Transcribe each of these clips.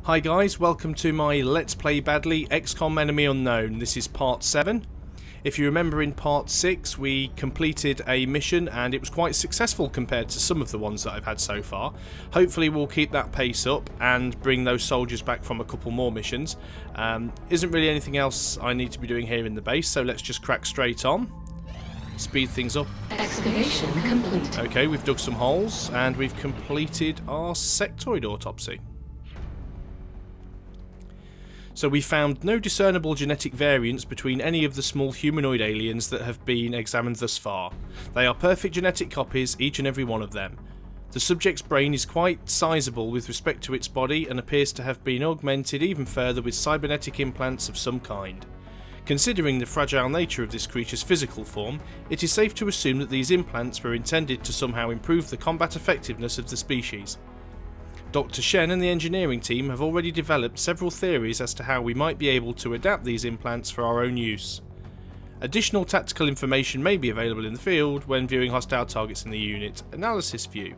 Hi guys, welcome to my Let's Play Badly Xcom Enemy Unknown. This is part 7. If you remember, in part 6 we completed a mission and it was quite successful compared to some of the ones that I've had so far. Hopefully we'll keep that pace up and bring those soldiers back from a couple more missions. Isn't really anything else I need to be doing here in the base, so let's just crack straight on. Speed things up. Excavation complete. Okay, we've dug some holes and we've completed our sectoid autopsy. So we found no discernible genetic variants between any of the small humanoid aliens that have been examined thus far. They are perfect genetic copies, each and every one of them. The subject's brain is quite sizable with respect to its body and appears to have been augmented even further with cybernetic implants of some kind. Considering the fragile nature of this creature's physical form, it is safe to assume that these implants were intended to somehow improve the combat effectiveness of the species. Dr. Shen and the engineering team have already developed several theories as to how we might be able to adapt these implants for our own use. Additional tactical information may be available in the field when viewing hostile targets in the unit analysis view.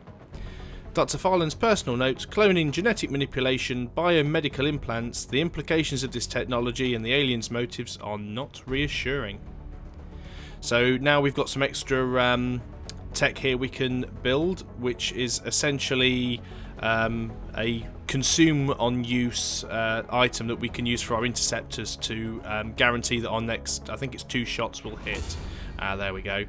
Dr. Farland's personal note: cloning, genetic manipulation, biomedical implants, the implications of this technology and the aliens' motives are not reassuring. So now we've got some extra tech here we can build, which is essentially a consume on use item that we can use for our interceptors to guarantee that our next, I think it's 2 shots, will hit. There we go.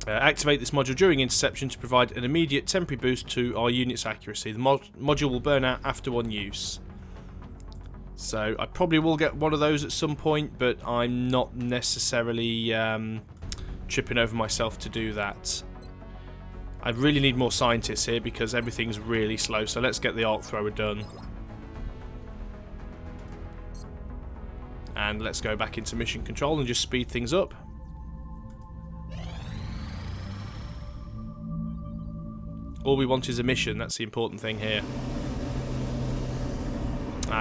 Activate this module during interception to provide an immediate temporary boost to our unit's accuracy. The module will burn out after 1 use. So I probably will get one of those at some point, but I'm not necessarily tripping over myself to do that. I really need more scientists here because everything's really slow, so let's get the arc thrower done. And let's go back into mission control and just speed things up. All we want is a mission, that's the important thing here.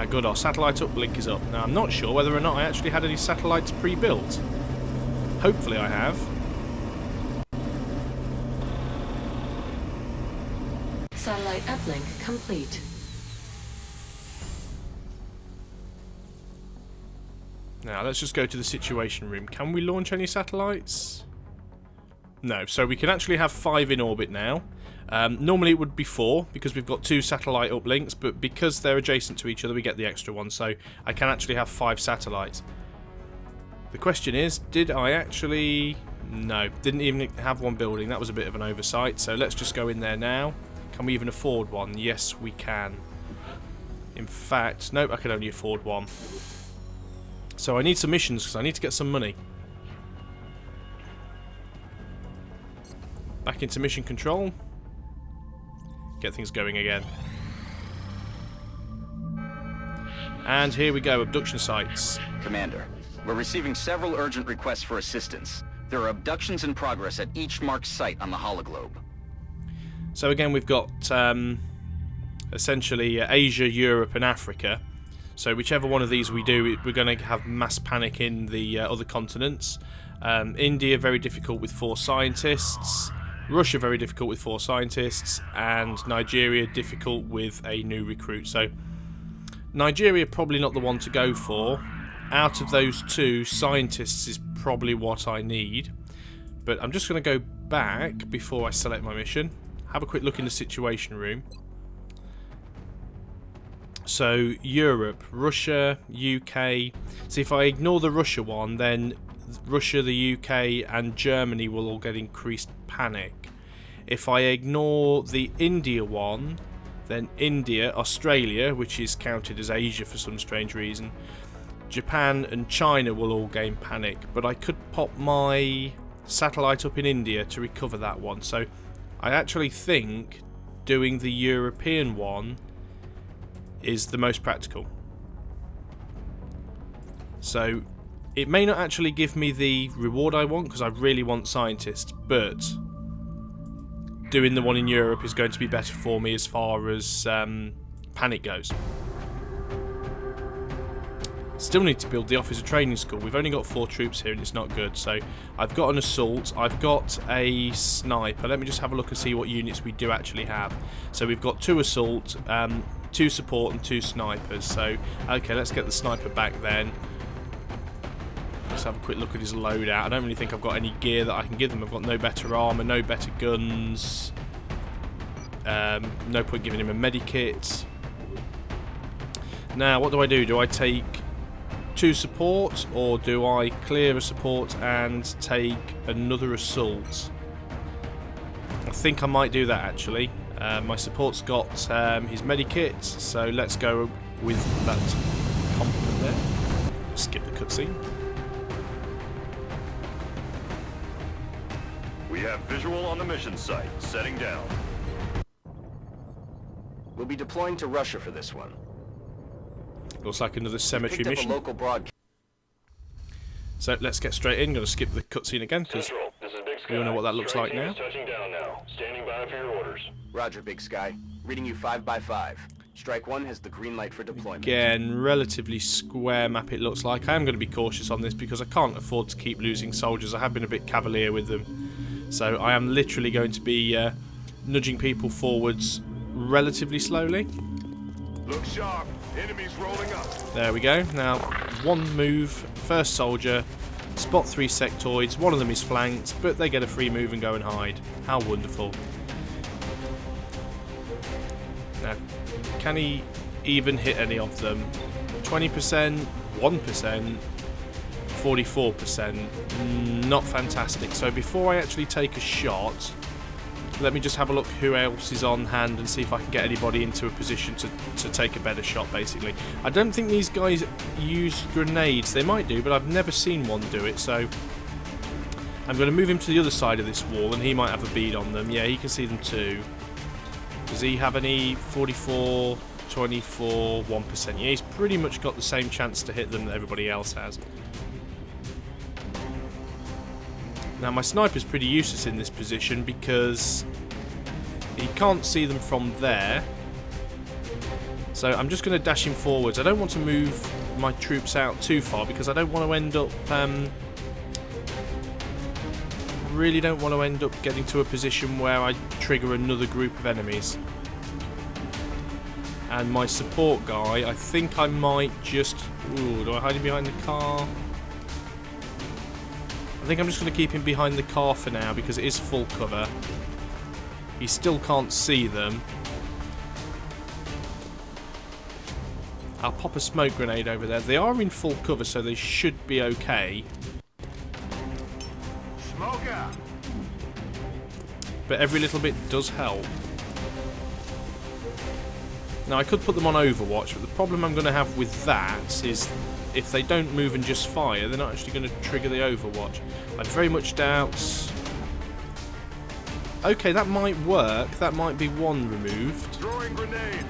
Good, our satellite uplink is up. Now I'm not sure whether or not I actually had any satellites pre-built. Hopefully I have. Satellite uplink complete. Now let's just go to the situation room. Can we launch any satellites? No, so we can actually have 5 in orbit now. Normally it would be 4 because we've got 2 satellite uplinks, but because they're adjacent to each other we get the extra one, so I can actually have 5 satellites. The question is, did I actually... No, didn't even have one building. That was a bit of an oversight, so let's just go in there now. Can we even afford one? Yes, we can. In fact, nope, I can only afford 1. So I need some missions because I need to get some money. Back into mission control. Get things going again. And here we go, abduction sites. Commander, we're receiving several urgent requests for assistance. There are abductions in progress at each marked site on the hologlobe. So again, we've got essentially Asia, Europe and Africa. So whichever one of these we do, we're going to have mass panic in the other continents. India, very difficult with 4 scientists. Russia, very difficult with 4 scientists. And Nigeria, difficult with a new recruit. So Nigeria, probably not the one to go for. Out of those 2, scientists is probably what I need. But I'm just going to go back before I select my mission. Have a quick look in the situation room. So Europe, Russia, UK. So if I ignore the Russia one, then Russia, the UK and Germany will all get increased panic. If I ignore the India one, then India, Australia, which is counted as Asia for some strange reason, Japan and China will all gain panic. But I could pop my satellite up in India to recover that one. So I actually think doing the European one is the most practical. So it may not actually give me the reward I want because I really want scientists, but doing the one in Europe is going to be better for me as far as panic goes. Still need to build the officer training school. We've only got 4 troops here and it's not good. So I've got an assault, I've got a sniper. Let me just have a look and see what units we do actually have. So we've got 2 assault, 2 support and 2 snipers. So, okay, let's get the sniper back then. Let's have a quick look at his loadout. I don't really think I've got any gear that I can give them. I've got no better armour, no better guns. No point giving him a medikit. Now, what do? Do I take 2 support, or do I clear a support and take another assault? I think I might do that, actually. My support's got his medikit, so let's go with that compliment there. Skip the cutscene. We have visual on the mission site. Setting down. We'll be deploying to Russia for this one. Looks like another cemetery Picked up mission. a local broadcast. So let's get straight in. Going to skip the cutscene again because we all know what that looks like now. Touching down now. Standing by for your orders. Roger, Big Sky. Reading you 5x5. Strike 1 has the green light for deployment. Again, relatively square map it looks like. I am going to be cautious on this because I can't afford to keep losing soldiers. I have been a bit cavalier with them. So I am literally going to be nudging people forwards relatively slowly. Look sharp. Enemies rolling up. There we go. Now, one move, first soldier, spot 3 sectoids. One of them is flanked, but they get a free move and go and hide. How wonderful. Now, can he even hit any of them? 20%, 1%, 44%. Not fantastic. So before I actually take a shot, let me just have a look who else is on hand and see if I can get anybody into a position to take a better shot, basically. I don't think these guys use grenades. They might do, but I've never seen one do it, so I'm going to move him to the other side of this wall, and he might have a bead on them. Yeah, he can see them too. Does he have any? 44, 24, 1%. Yeah, he's pretty much got the same chance to hit them that everybody else has. Now, my sniper's pretty useless in this position because he can't see them from there. So I'm just going to dash him forwards. I don't want to move my troops out too far because I don't want to end up... really don't want to end up getting to a position where I trigger another group of enemies. And my support guy, I think I might just... Ooh, do I hide him behind the car? I think I'm just going to keep him behind the car for now because it is full cover. He still can't see them. I'll pop a smoke grenade over there. They are in full cover, so they should be okay. Smoke out. But every little bit does help. Now, I could put them on Overwatch, but the problem I'm going to have with that is if they don't move and just fire, they're not actually going to trigger the Overwatch. I very much doubt... Okay, that might work. That might be one removed. Throwing grenade.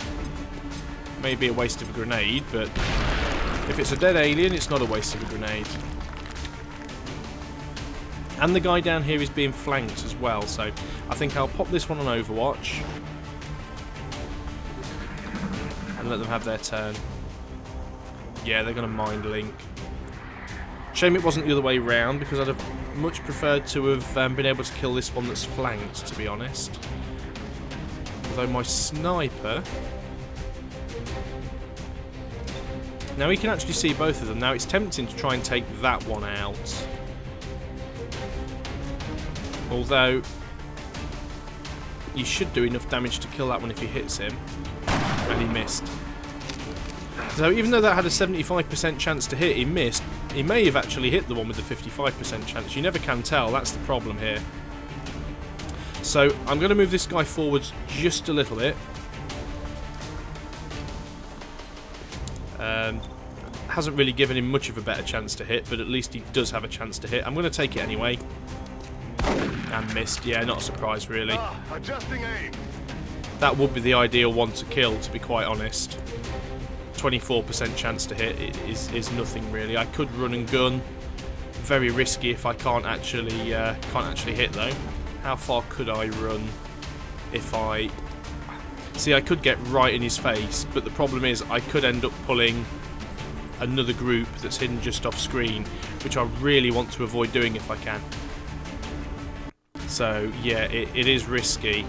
Maybe a waste of a grenade, but if it's a dead alien, it's not a waste of a grenade. And the guy down here is being flanked as well, so I think I'll pop this one on Overwatch and let them have their turn. Yeah, they're going to mind link. Shame it wasn't the other way round, because I'd have much preferred to have been able to kill this one that's flanked, to be honest. Although my sniper... Now he can actually see both of them. Now it's tempting to try and take that one out. Although you should do enough damage to kill that one if he hits him. And he missed. So even though that had a 75% chance to hit, he missed. He may have actually hit the one with the 55% chance. You never can tell. That's the problem here. So I'm going to move this guy forwards just a little bit. Hasn't really given him much of a better chance to hit, but at least he does have a chance to hit. I'm going to take it anyway. And missed. Yeah, not a surprise, really. Adjusting aim. That would be the ideal one to kill, to be quite honest. 24% chance to hit is nothing, really. I could run and gun. Very risky if I can't actually hit, though. How far could I run if I... See, I could get right in his face, but the problem is I could end up pulling another group that's hidden just off screen, which I really want to avoid doing if I can. So, yeah, it is risky.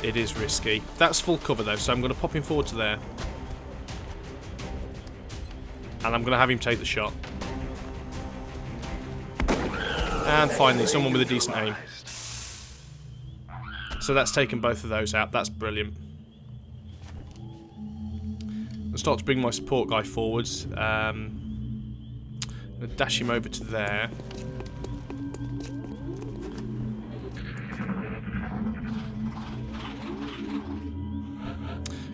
It is risky. That's full cover though, so I'm going to pop him forward to there. And I'm going to have him take the shot. And finally, someone with a decent aim. So that's taken both of those out. That's brilliant. I'll start to bring my support guy forwards. I'm going to dash him over to there.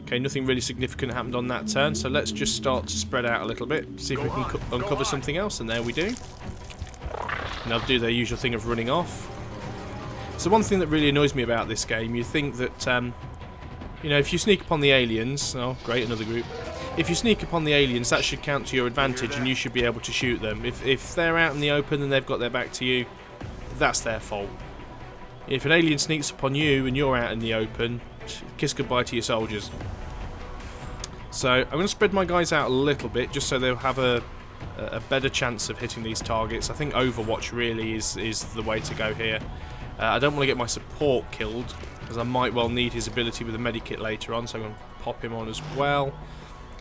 Okay, nothing really significant happened on that turn, so let's just start to spread out a little bit, see if we can uncover something else, and there we do. And they'll do their usual thing of running off. So one thing that really annoys me about this game, you think that, you know, if you sneak upon the aliens, oh great, another group. If you sneak upon the aliens, that should count to your advantage and you should be able to shoot them. If they're out in the open and they've got their back to you, that's their fault. If an alien sneaks upon you and you're out in the open, kiss goodbye to your soldiers. So I'm going to spread my guys out a little bit just so they'll have a better chance of hitting these targets. I think Overwatch really is the way to go here. I don't want to get my support killed because I might well need his ability with a medikit later on, so I'm going to pop him on as well.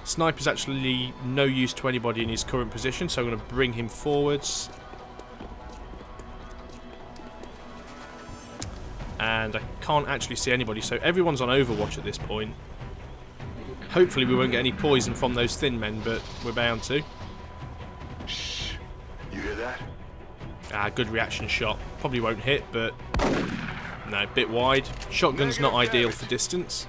Sniper's actually no use to anybody in his current position, so I'm going to bring him forwards. And I can't actually see anybody, so everyone's on Overwatch at this point. Hopefully we won't get any poison from those thin men, but we're bound to. Shh. You hear that? Ah, good reaction shot. Probably won't hit, but no, bit wide. Shotgun's not ideal for distance.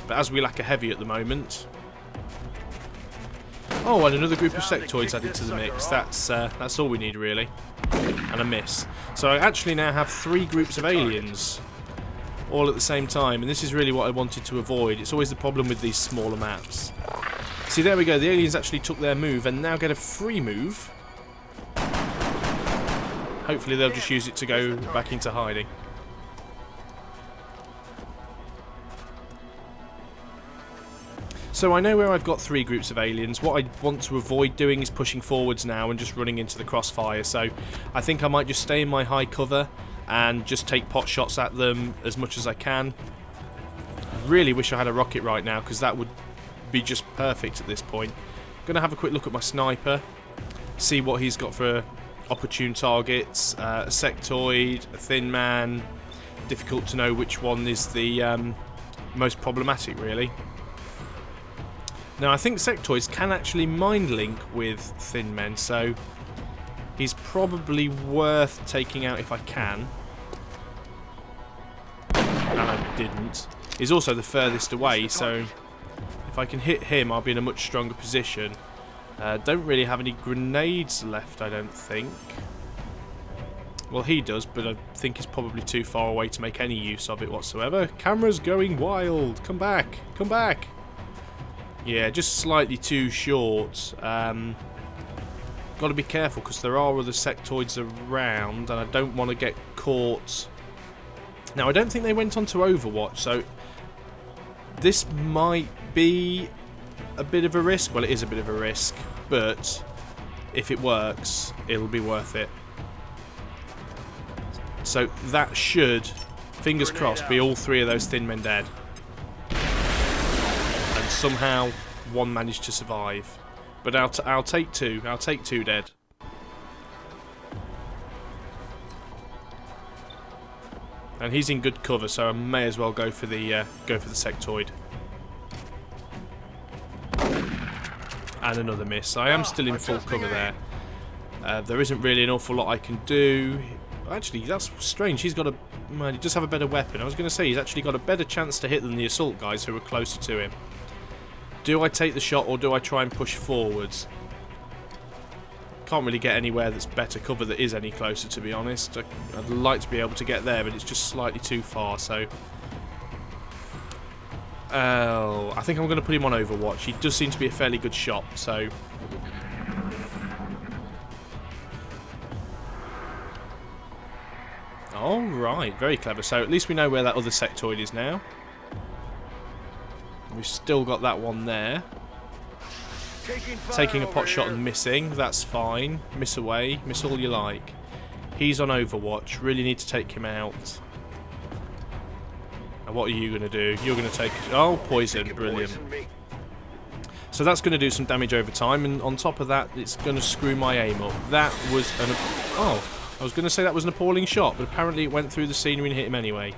But as we lack a heavy at the moment. Oh, and another group of sectoids added to the mix. That's all we need really. And a miss. So I actually now have 3 groups of aliens all at the same time, and this is really what I wanted to avoid. It's always the problem with these smaller maps. See, there we go. The aliens actually took their move and now get a free move. Hopefully they'll just use it to go back into hiding. So I know where I've got 3 groups of aliens. What I want to avoid doing is pushing forwards now and just running into the crossfire. So I think I might just stay in my high cover and just take pot shots at them as much as I can. Really wish I had a rocket right now because that would be just perfect at this point. I'm going to have a quick look at my sniper, see what he's got for opportune targets. A sectoid, a thin man. Difficult to know which one is the most problematic really. Now I think sectoids can actually mind link with thin men, so he's probably worth taking out if I can. And I didn't. He's also the furthest away, so if I can hit him I'll be in a much stronger position. Don't really have any grenades left, I don't think. Well, he does, but I think he's probably too far away to make any use of it whatsoever. Camera's going wild. Come back. Come back. Yeah, just slightly too short. Got to be careful because there are other sectoids around and I don't want to get caught. Now, I don't think they went on to Overwatch, so this might be a bit of a risk. Well, it is a bit of a risk, but if it works, it'll be worth it. So that should, fingers crossed, be all 3 of those thin men dead. And somehow one managed to survive. But I'll take 2. I'll take 2 dead. And he's in good cover, so I may as well go for the sectoid. And another miss. I am still in full cover there. There isn't really an awful lot I can do. Actually, that's strange. He's got a... Well, he does have a better weapon. I was going to say he's actually got a better chance to hit than the assault guys who are closer to him. Do I take the shot or do I try and push forwards? Can't really get anywhere that's better cover that is any closer, to be honest. I'd like to be able to get there, but it's just slightly too far, so... Oh, I think I'm going to put him on Overwatch. He does seem to be a fairly good shot, so... Alright, very clever. So at least we know where that other sectoid is now. We've still got that one there. Taking a pot shot and missing, that's fine. Miss away, miss all you like. He's on Overwatch, really need to take him out. And what are you going to do? You're going to take... Oh, poison. Brilliant. So that's going to do some damage over time, and on top of that, it's going to screw my aim up. That was an... Oh, I was going to say that was an appalling shot, but apparently it went through the scenery and hit him anyway.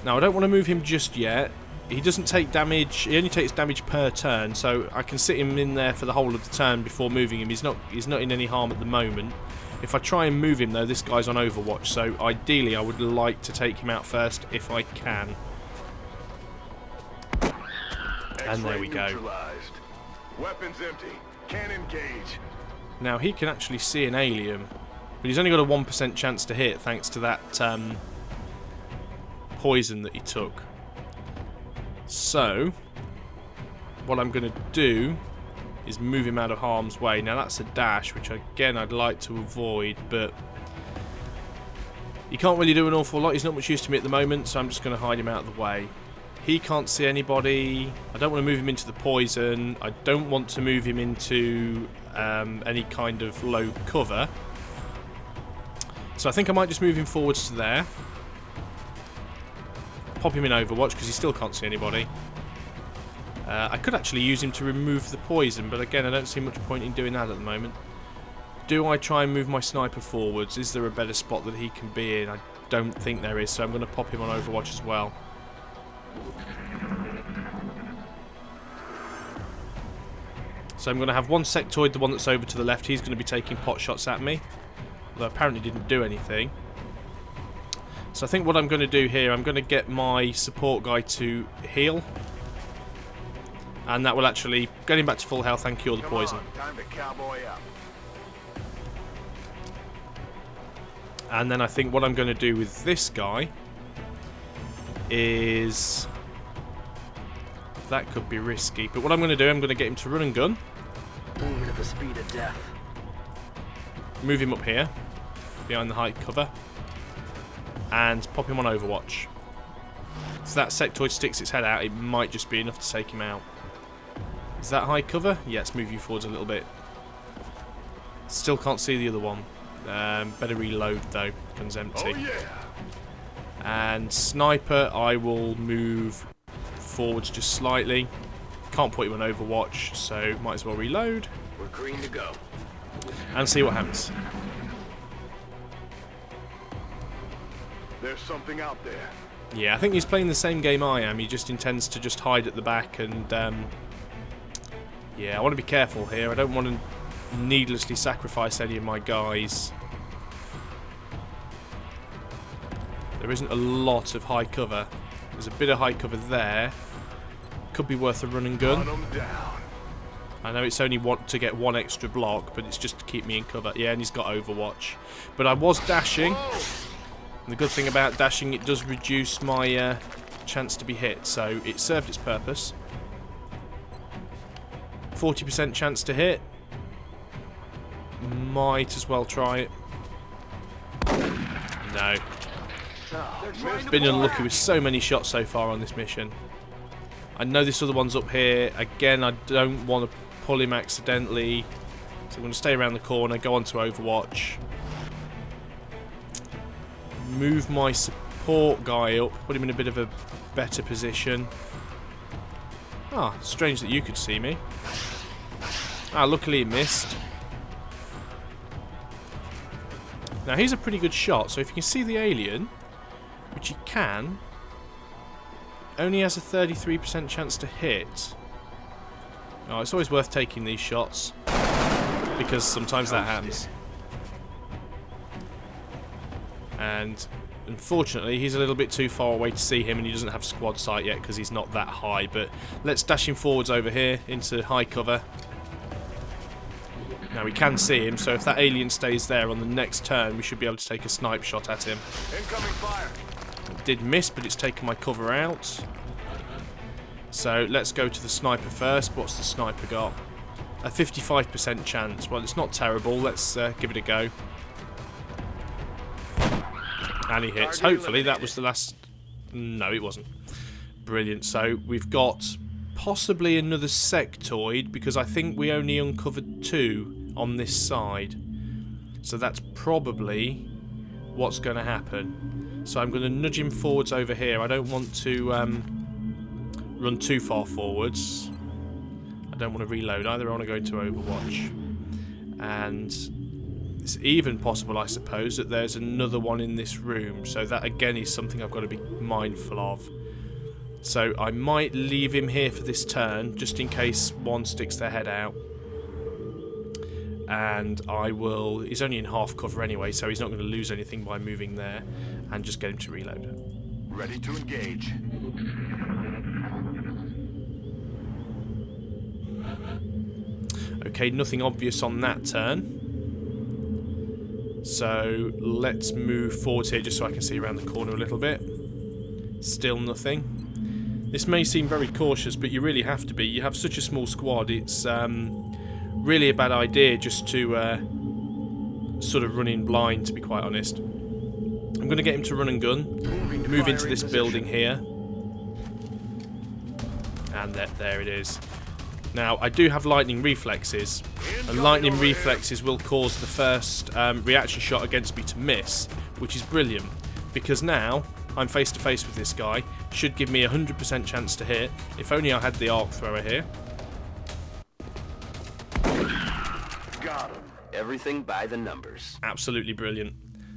Now, I don't want to move him just yet. He doesn't take damage. He only takes damage per turn, so I can sit him in there for the whole of the turn before moving him. He's not in any harm at the moment. If I try and move him, though, this guy's on Overwatch, so ideally I would like to take him out first if I can. And there we go. Weapons empty. Can't engage. Now he can actually see an alien, but he's only got a 1% chance to hit thanks to that poison that he took. So what I'm going to do is move him out of harm's way. Now that's a dash, which again I'd like to avoid, but he can't really do an awful lot. He's not much use to me at the moment, so I'm just going to hide him out of the way. He can't see anybody. I don't want to move him into the poison. I don't want to move him into any kind of low cover. So I think I might just move him forwards to there. Pop him in Overwatch because he still can't see anybody. I could actually use him to remove the poison, but again I don't see much point in doing that at the moment. Do I try and move my sniper forwards? Is there a better spot that he can be in? I don't think there is, so I'm going to pop him on Overwatch as well. So I'm going to have one sectoid, the one that's over to the left. He's going to be taking pot shots at me, although apparently didn't do anything. So I think what I'm going to do here, I'm going to get my support guy to heal, and that will actually get him back to full health and cure the poison. Time to cowboy up. And then I think what I'm going to do with this guy is... That could be risky, but what I'm going to do, I'm going to get him to run and gun. Moving at the speed of death. Move him up here, behind the height cover, and pop him on Overwatch. So that sectoid sticks its head out, it might just be enough to take him out. Is that high cover? Yes, move you forwards a little bit. Still can't see the other one. Better reload though, guns empty. Oh, yeah. And sniper, I will move forwards just slightly. Can't put him on Overwatch, so might as well reload. We're green to go. And see what happens. There's something out there. Yeah, I think he's playing the same game I am. He just intends to just hide at the back and... yeah, I want to be careful here. I don't want to needlessly sacrifice any of my guys. There isn't a lot of high cover. There's a bit of high cover there. Could be worth a run and gun. Hunt 'em down. I know it's only to get one extra block, but it's just to keep me in cover. Yeah, and he's got Overwatch. But I was dashing. And the good thing about dashing, it does reduce my chance to be hit, so it served its purpose. 40% chance to hit. Might as well try it. No. Been unlucky with so many shots so far on this mission. I know this other one's up here. Again, I don't want to pull him accidentally. So I'm going to stay around the corner, go on to Overwatch. Move my support guy up, put him in a bit of a better position. Ah, strange that you could see me. Ah, luckily he missed. Now he's a pretty good shot, so if you can see the alien, which he can, only has a 33% chance to hit. Oh, it's always worth taking these shots, because sometimes that happens. And unfortunately he's a little bit too far away to see him, and he doesn't have squad sight yet because he's not that high. But let's dash him forwards over here into high cover. Now we can see him, so if that alien stays there on the next turn, we should be able to take a snipe shot at him. Incoming fire. It did miss, but it's taken my cover out. So let's go to the sniper first. What's the sniper got? A 55% chance. Well, it's not terrible. Let's give it a go. And he hits. Hopefully that was the last... No, it wasn't. Brilliant. So we've got possibly another sectoid, because I think we only uncovered 2 on this side. So that's probably what's going to happen. So I'm going to nudge him forwards over here. I don't want to run too far forwards. I don't want to reload either. I want to go into Overwatch. And it's even possible, I suppose, that there's another one in this room. So that, again, is something I've got to be mindful of. So I might leave him here for this turn, just in case one sticks their head out. And I will... He's only in half cover anyway, so he's not going to lose anything by moving there. And just get him to reload. Ready to engage. Okay, nothing obvious on that turn. So let's move forward here just so I can see around the corner a little bit. Still nothing. This may seem very cautious, but you really have to be. You have such a small squad, it's really a bad idea just to sort of run in blind, to be quite honest. I'm going to get him to run and gun, move into this building here. And there it is. Now, I do have lightning reflexes, and lightning reflexes will cause the first reaction shot against me to miss, which is brilliant, because now I'm face to face with this guy. Should give me a 100% chance to hit. If only I had the arc thrower here. Got him. Everything by the numbers. Absolutely brilliant.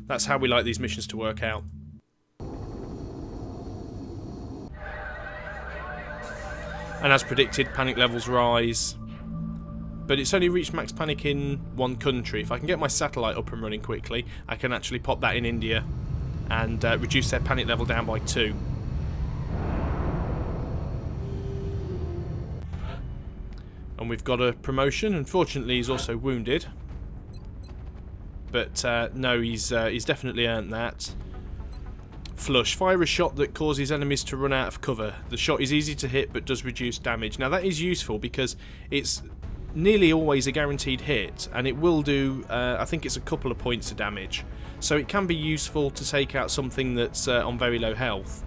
That's how we like these missions to work out. And as predicted, panic levels rise. But it's only reached max panic in one country. If I can get my satellite up and running quickly, I can actually pop that in India and reduce their panic level down by 2. And we've got a promotion. Unfortunately, he's also wounded. But no, he's definitely earned that. Flush. Fire a shot that causes enemies to run out of cover. The shot is easy to hit but does reduce damage. Now that is useful because it's nearly always a guaranteed hit, and it will do, I think it's a couple of points of damage. So it can be useful to take out something that's on very low health.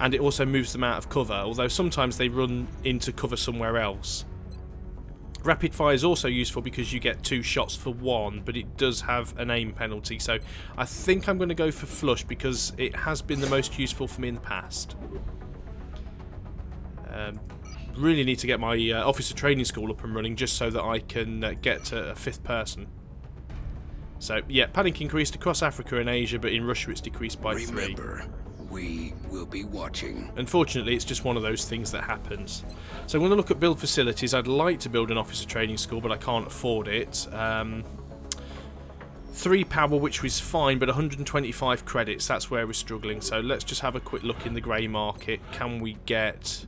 And it also moves them out of cover, although sometimes they run into cover somewhere else. Rapid fire is also useful because you get 2 shots for 1, but it does have an aim penalty. So I think I'm going to go for flush because it has been the most useful for me in the past. Really need to get my officer training school up and running just so that I can get to a 5th person. So yeah, panic increased across Africa and Asia, but in Russia it's decreased by 3. Remember, we will be watching. Unfortunately, it's just one of those things that happens. So I'm going to look at build facilities. I'd like to build an officer training school, but I can't afford it. 3 power, which was fine, but 125 credits, that's where we're struggling. So let's just have a quick look in the grey market. Can we get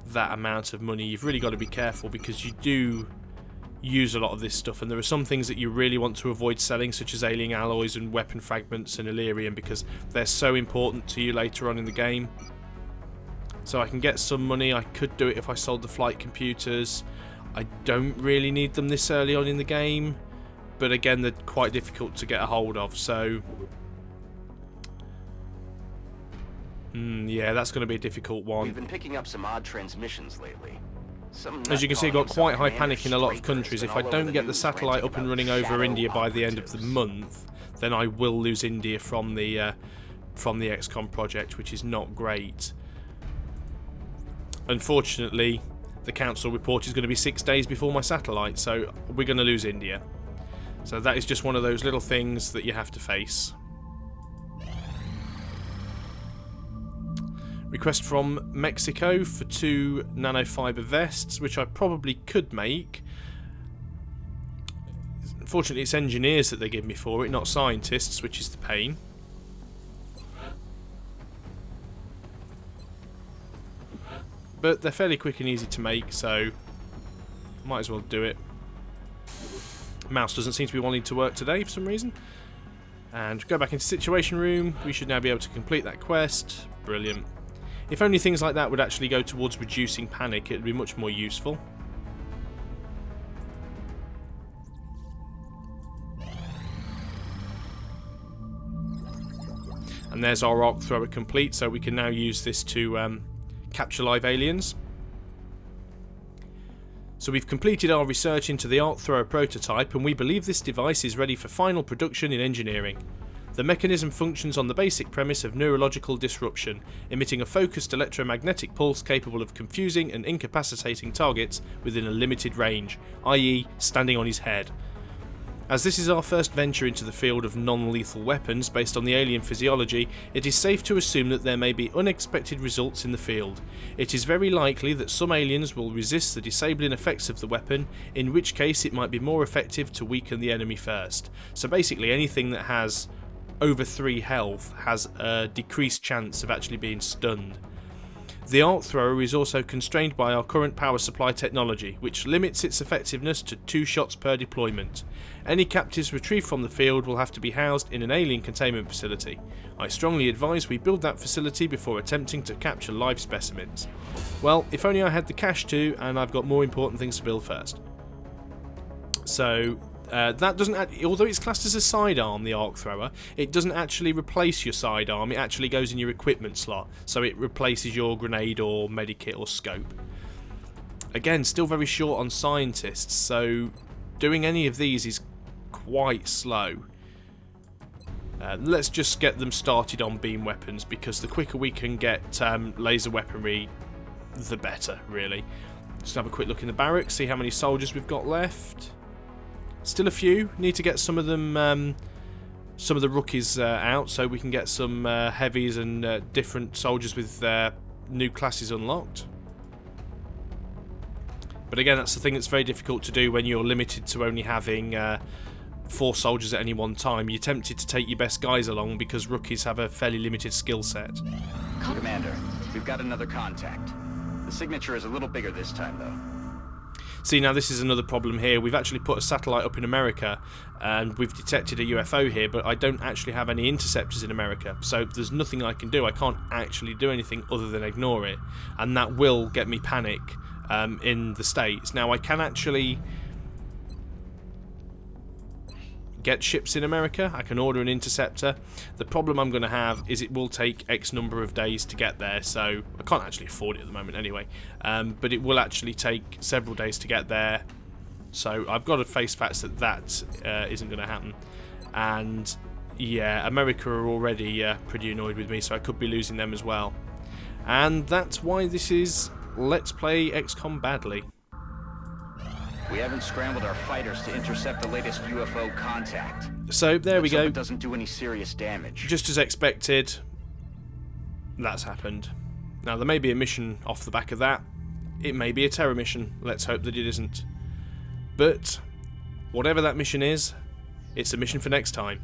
that amount of money? You've really got to be careful because you do use a lot of this stuff, and there are some things that you really want to avoid selling, such as alien alloys and weapon fragments and Illyrium, because they're so important to you later on in the game. So I can get some money. I could do it if I sold the flight computers. I don't really need them this early on in the game, but again, they're quite difficult to get a hold of, so yeah, that's going to be a difficult one. We've been picking up some odd transmissions lately. As you can see, I've got quite high panic in a lot of countries. If I don't get the satellite up and running over India by the end of the month, then I will lose India from the Xcom project, which is not great. Unfortunately, the council report is going to be 6 days before my satellite, so we're going to lose India. So that is just one of those little things that you have to face. Request from Mexico for 2 nanofiber vests, which I probably could make. Unfortunately, it's engineers that they give me for it, not scientists, which is the pain. But they're fairly quick and easy to make, so might as well do it. Mouse doesn't seem to be wanting to work today for some reason. And go back into Situation Room. We should now be able to complete that quest. Brilliant. If only things like that would actually go towards reducing panic, it would be much more useful. And there's our arc thrower complete, so we can now use this to capture live aliens. So we've completed our research into the arc thrower prototype, and we believe this device is ready for final production in engineering. The mechanism functions on the basic premise of neurological disruption, emitting a focused electromagnetic pulse capable of confusing and incapacitating targets within a limited range, i.e. standing on his head. As this is our first venture into the field of non-lethal weapons based on the alien physiology, it is safe to assume that there may be unexpected results in the field. It is very likely that some aliens will resist the disabling effects of the weapon, in which case it might be more effective to weaken the enemy first. So basically anything that has over 3 health has a decreased chance of actually being stunned. The arc thrower is also constrained by our current power supply technology, which limits its effectiveness to 2 shots per deployment. Any captives retrieved from the field will have to be housed in an alien containment facility. I strongly advise we build that facility before attempting to capture live specimens. Well, if only I had the cash to, and I've got more important things to build first. So that doesn't, although it's classed as a sidearm, the arc thrower, it doesn't actually replace your sidearm. It actually goes in your equipment slot, so it replaces your grenade or medikit or scope. Again, still very short on scientists, so doing any of these is quite slow. Let's just get them started on beam weapons, because the quicker we can get laser weaponry, the better, really. Just have a quick look in the barracks, see how many soldiers we've got left. Still a few. Need to get some of them, some of the rookies out, so we can get some heavies and different soldiers with new classes unlocked. But again, that's the thing that's very difficult to do when you're limited to only having 4 soldiers at any one time. You're tempted to take your best guys along because rookies have a fairly limited skill set. Commander, we've got another contact. The signature is a little bigger this time, though. See, now this is another problem here. We've actually put a satellite up in America and we've detected a UFO here, but I don't actually have any interceptors in America, so there's nothing I can do. I can't actually do anything other than ignore it, and that will get me panic in the States. Now, I can actually get ships in America. I can order an interceptor. The problem I'm going to have is it will take X number of days to get there, so I can't actually afford it at the moment anyway, but it will actually take several days to get there, so I've got to face facts that that isn't going to happen. And yeah, America are already pretty annoyed with me, so I could be losing them as well, and that's why this is Let's Play XCOM Badly. We haven't scrambled our fighters to intercept the latest UFO contact. So there we go. It doesn't do any serious damage. Just as expected, that's happened. Now there may be a mission off the back of that. It may be a terror mission. Let's hope that it isn't. But whatever that mission is, it's a mission for next time.